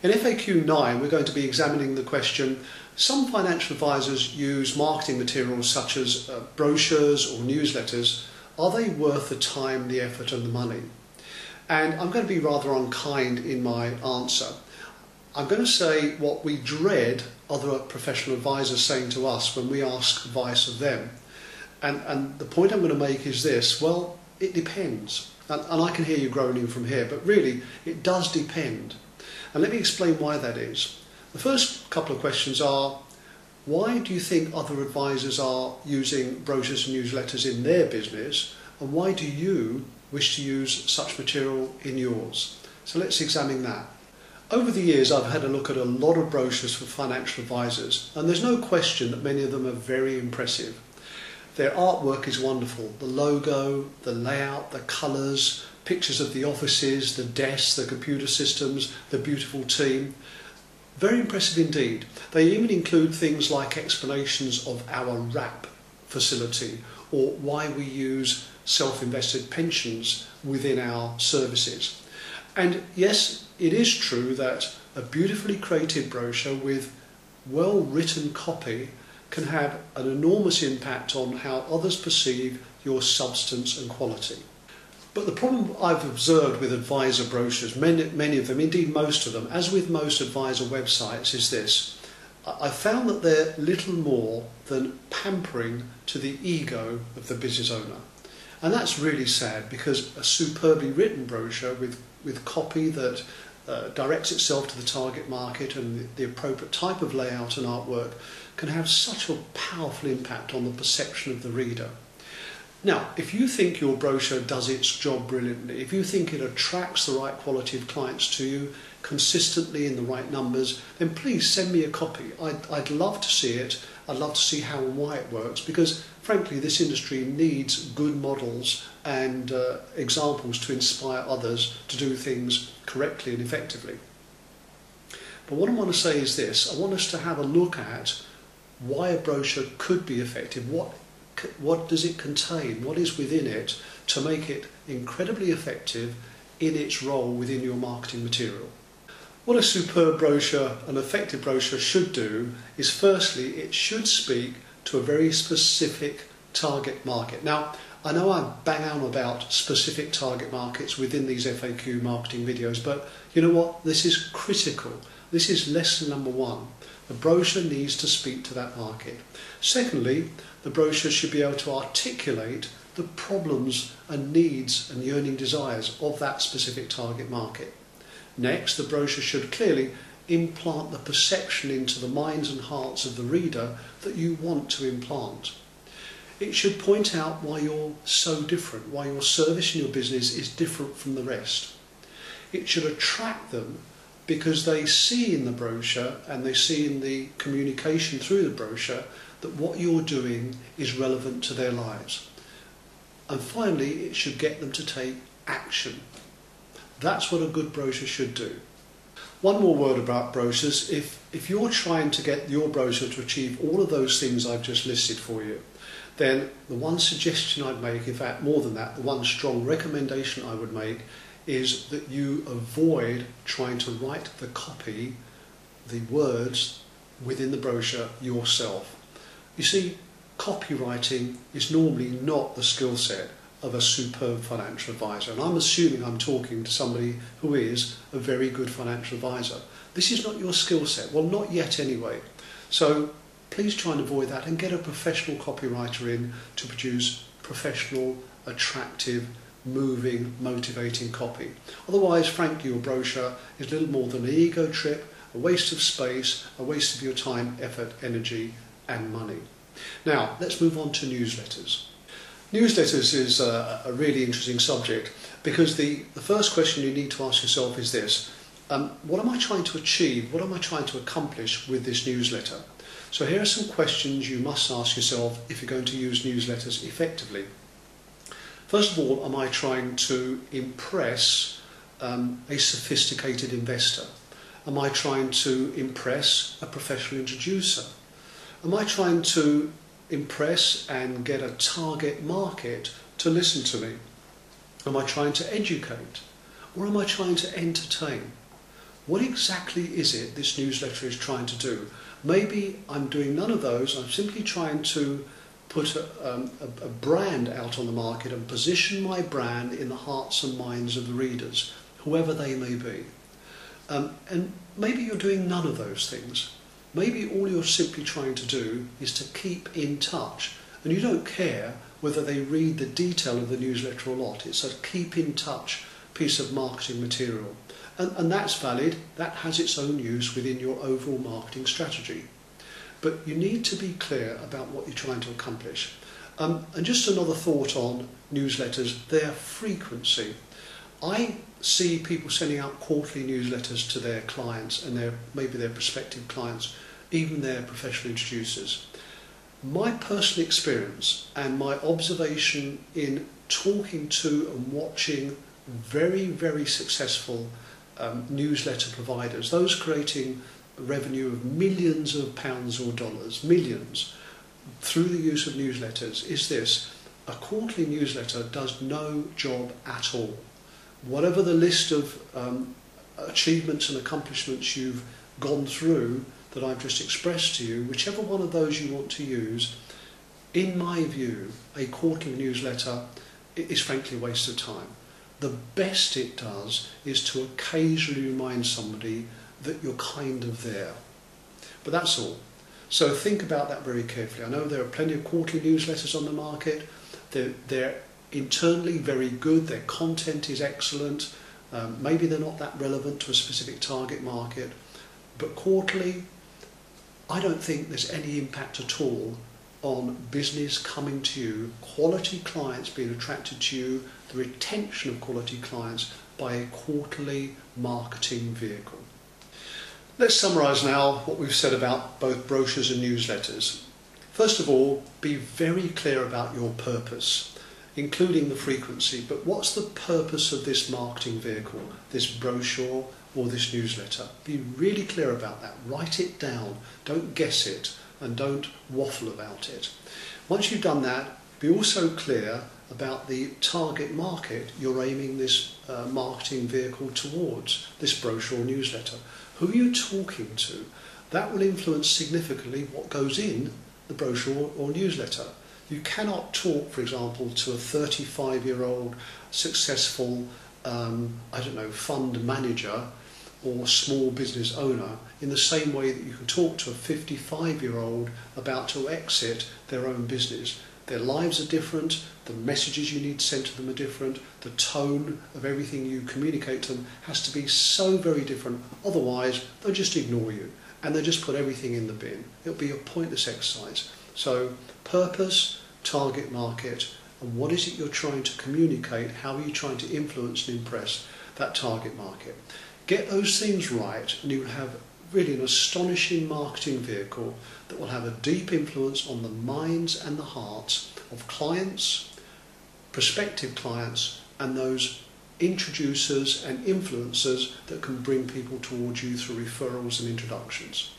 In FAQ 9 we're going to be examining the question, some financial advisors use marketing materials such as brochures or newsletters. Are they worth the time, the effort and the money? And I'm going to be rather unkind in my answer. I'm going to say what we dread other professional advisors saying to us when we ask advice of them. And the point I'm going to make is this: well, it depends. And I can hear you groaning from here, but really it does depend. And let me explain why that is. The first couple of questions are, why do you think other advisors are using brochures and newsletters in their business, and why do you wish to use such material in yours? So let's examine that. Over the years I've had a look at a lot of brochures for financial advisors, and there's no question that many of them are very impressive. Their artwork is wonderful. The logo, the layout, the colours, pictures of the offices, the desks, the computer systems, the beautiful team. Very impressive indeed. They even include things like explanations of our wrap facility or why we use self-invested pensions within our services. And yes, it is true that a beautifully created brochure with well-written copy can have an enormous impact on how others perceive your substance and quality. But the problem I've observed with advisor brochures, many of them, indeed most of them, as with most advisor websites, is this. I've found that they're little more than pampering to the ego of the business owner. And that's really sad, because a superbly written brochure with copy that directs itself to the target market and the appropriate type of layout and artwork can have such a powerful impact on the perception of the reader. Now, if you think your brochure does its job brilliantly, if you think it attracts the right quality of clients to you consistently in the right numbers, then please send me a copy. I'd love to see it. I'd love to see how and why it works, because frankly this industry needs good models and examples to inspire others to do things correctly and effectively. But what I want to say is this: I want us to have a look at why a brochure could be effective. What does it contain? What is within it to make it incredibly effective in its role within your marketing material? What a superb brochure, an effective brochure, should do is, firstly, it should speak to a very specific target market. Now, I know I bang on about specific target markets within these FAQ marketing videos, but you know what? This is critical. This is lesson number one. The brochure needs to speak to that market. Secondly, the brochure should be able to articulate the problems and needs and yearning desires of that specific target market. Next, the brochure should clearly implant the perception into the minds and hearts of the reader that you want to implant. It should point out why you're so different, why your service and your business is different from the rest. It should attract them because they see in the brochure and they see in the communication through the brochure that what you're doing is relevant to their lives. And finally, it should get them to take action. That's what a good brochure should do. One more word about brochures. If you're trying to get your brochure to achieve all of those things I've just listed for you, then the one suggestion I'd make, in fact more than that, the one strong recommendation I would make, is that you avoid trying to write the copy, the words within the brochure yourself. You see, copywriting is normally not the skill set of a superb financial advisor, and I'm assuming I'm talking to somebody who is a very good financial advisor. This is not your skill set, well, not yet anyway. So please try and avoid that and get a professional copywriter in to produce professional, attractive, moving, motivating copy. Otherwise, frankly, your brochure is little more than an ego trip, a waste of space, a waste of your time, effort, energy and money. Now, let's move on to newsletters. Newsletters is a really interesting subject, because the first question you need to ask yourself is this: what am I trying to achieve? What am I trying to accomplish with this newsletter? So here are some questions you must ask yourself if you're going to use newsletters effectively. First of all, am I trying to impress a sophisticated investor? Am I trying to impress a professional introducer? Am I trying to impress and get a target market to listen to me? Am I trying to educate? Or am I trying to entertain? What exactly is it this newsletter is trying to do? Maybe I'm doing none of those. I'm simply trying to put a brand out on the market and position my brand in the hearts and minds of the readers, whoever they may be. And maybe you're doing none of those things. Maybe all you're simply trying to do is to keep in touch, and you don't care whether they read the detail of the newsletter or not. It's a keep in touch piece of marketing material. And that's valid. That has its own use within your overall marketing strategy. But you need to be clear about what you're trying to accomplish. And just another thought on newsletters, their frequency. I see people sending out quarterly newsletters to their clients and maybe their prospective clients, even their professional introducers. My personal experience and my observation in talking to and watching very, very successful newsletter providers, those creating revenue of millions of pounds or dollars, millions, through the use of newsletters, is this: a quarterly newsletter does no job at all. Whatever the list of achievements and accomplishments you've gone through that I've just expressed to you, whichever one of those you want to use, in my view, a quarterly newsletter is frankly a waste of time. The best it does is to occasionally remind somebody that you're kind of there. But that's all. So think about that very carefully. I know there are plenty of quarterly newsletters on the market. They're internally very good, their content is excellent, maybe they're not that relevant to a specific target market, but quarterly, I don't think there's any impact at all on business coming to you, quality clients being attracted to you, the retention of quality clients by a quarterly marketing vehicle. Let's summarise now what we've said about both brochures and newsletters. First of all, be very clear about your purpose, including the frequency. But what's the purpose of this marketing vehicle, this brochure or this newsletter? Be really clear about that. Write it down. Don't guess it and don't waffle about it. Once you've done that, be also clear about the target market you're aiming this marketing vehicle towards, this brochure or newsletter. Who are you talking to? That will influence significantly what goes in the brochure or newsletter. You cannot talk, for example, to a 35-year-old successful, fund manager or small business owner in the same way that you can talk to a 55-year-old about to exit their own business. Their lives are different, the messages you need sent to them are different, the tone of everything you communicate to them has to be so very different, otherwise they'll just ignore you and they'll just put everything in the bin. It'll be a pointless exercise. So purpose, target market, and what is it you're trying to communicate, how are you trying to influence and impress that target market. Get those things right and you'll have really an astonishing marketing vehicle that will have a deep influence on the minds and the hearts of clients, prospective clients, and those introducers and influencers that can bring people towards you through referrals and introductions.